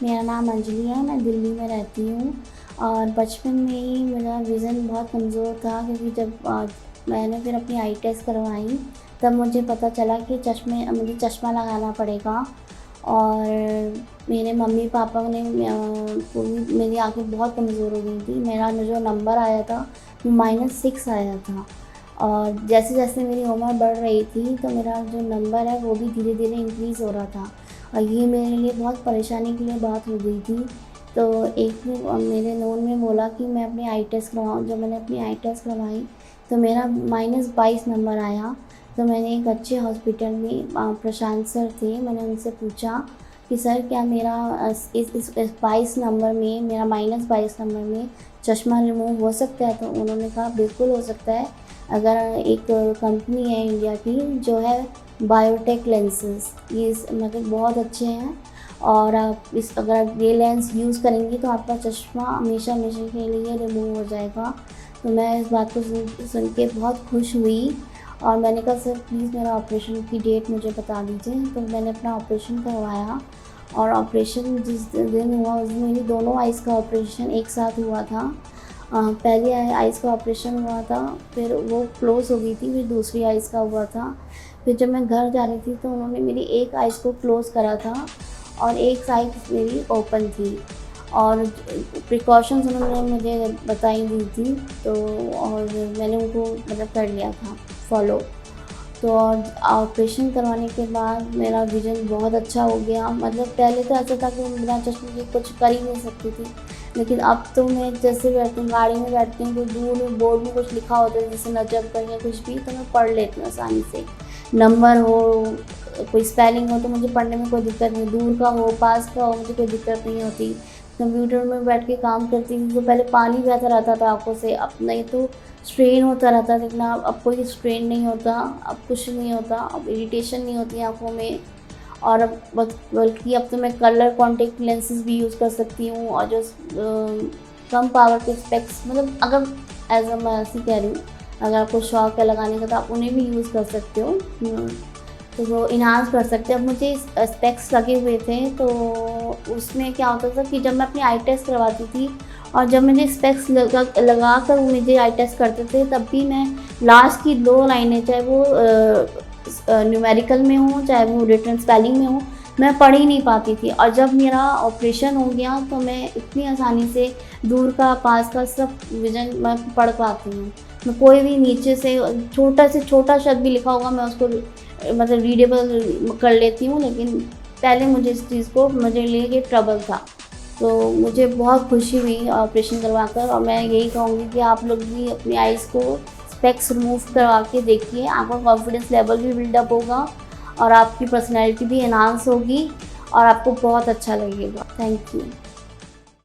मेरा नाम अंजलि है, मैं दिल्ली में रहती हूँ। और बचपन में ही मेरा विज़न बहुत कमज़ोर था, क्योंकि जब मैंने फिर अपनी आई टेस्ट करवाई, तब मुझे पता चला कि मुझे चश्मा लगाना पड़ेगा। और मेरे मम्मी पापा ने को भी मेरी आँखें बहुत कमज़ोर हो गई थी। मेरा जो नंबर आया था वो -6 आया था। और जैसे-जैसे मेरी उम्र बढ़ रही थी, तो मेरा जो नंबर है वो भी धीरे-धीरे इंक्रीज़ हो रहा था। और ये मेरे लिए बहुत परेशानी की लिए बात हो गई थी। तो एक ने मेरे नोन में बोला कि मैं अपनी आई टेस्ट करवाऊँ। जब मैंने अपनी आई टेस्ट करवाई, तो मेरा -22 नंबर आया। तो मैंने एक अच्छे हॉस्पिटल में प्रशांत सर थे, मैंने उनसे पूछा कि सर, क्या मेरा इस 22 नंबर में, मेरा -22 नंबर में चश्मा रिमूव हो सकता है? तो उन्होंने कहा बिल्कुल हो सकता है। अगर एक कंपनी है इंडिया की जो है बायोटेक लेंसेज, ये मतलब बहुत अच्छे हैं। और आप अगर आप ये लेंस यूज़ करेंगी तो आपका चश्मा हमेशा हमेशा के लिए रिमूव हो जाएगा। तो मैं इस बात को सुन के बहुत खुश हुई। और मैंने कहा सर प्लीज़ मेरा ऑपरेशन की डेट मुझे बता दीजिए। तो मैंने अपना ऑपरेशन करवाया। और ऑपरेशन जिस दिन हुआ उस दिन मेरी दोनों आइज़ का ऑपरेशन एक साथ हुआ था। पहली आइज़ का ऑपरेशन हुआ था, फिर वो क्लोज़ हो गई थी, फिर दूसरी आइज़ का हुआ था। फिर जब मैं घर जा रही थी तो उन्होंने मेरी एक आइज़ को क्लोज़ करा था और एक साइड मेरी ओपन थी। और प्रिकॉशंस उन्होंने मुझे बताई दी थी, तो और मैंने उनको मतलब कर लिया था फॉलो। तो और ऑपरेशन करवाने के बाद मेरा विज़न बहुत अच्छा हो गया। मतलब पहले तो ऐसा था कि मैं बिना चश्मे के कुछ कर ही नहीं सकती थी, लेकिन अब तो मैं जैसे बैठती हूँ, गाड़ी में बैठती हूँ, तो दूर में बोर्ड में कुछ लिखा होता है जैसे नजर पर या कुछ भी, तो मैं पढ़ लेती हूँ आसानी से। नंबर हो, कोई स्पेलिंग हो, तो मुझे पढ़ने में कोई दिक्कत नहीं। दूर का हो, पास का हो, मुझे कोई दिक्कत नहीं होती। कंप्यूटर में बैठ के काम करती थी तो पहले पानी बहता रहता था आँखों से, अब नहीं तो स्ट्रेन होता रहता, लेकिन अब कोई स्ट्रेन नहीं होता, अब कुछ नहीं होता, अब इरिटेशन नहीं होती आँखों में। और अब बल्कि अब तो मैं कलर कॉन्टैक्ट लेंसेज भी यूज़ कर सकती हूँ। और जो कम पावर के स्पेक्स, मतलब अगर मैं ऐसे कह रही हूँ, अगर आपको शौक है लगाने का तो आप उन्हें भी यूज़ कर सकते हो। तो वो इन्हांस कर सकते हैं। अब मुझे स्पेक्स लगे हुए थे, तो उसमें क्या होता था कि जब मैं अपनी आई टेस्ट करवाती थी और जब मुझे स्पेक्स लगा कर मुझे आई टेस्ट करते थे, तब भी मैं लास्ट की 2 लाइनें, चाहे वो न्यूमेरिकल में हो, चाहे वो रिटन स्पेलिंग में हो, मैं पढ़ ही नहीं पाती थी। और जब मेरा ऑपरेशन हो गया तो मैं इतनी आसानी से दूर का, पास का सब विज़न मैं पढ़ पाती हूँ। मैं कोई भी नीचे से छोटा शब्द भी लिखा होगा, मैं उसको मतलब रीडेबल कर लेती हूँ। लेकिन पहले मुझे इस चीज़ को, मुझे लिए ये ट्रबल था। तो मुझे बहुत खुशी हुई ऑपरेशन करवाकर। और मैं यही कहूँगी कि आप लोग भी अपनी आइज़ को स्पेक्स रिमूव करवा के देखिए, आपका कॉन्फिडेंस लेवल भी बिल्डअप होगा और आपकी पर्सनैलिटी भी एनहांस होगी और आपको बहुत अच्छा लगेगा। Thank you.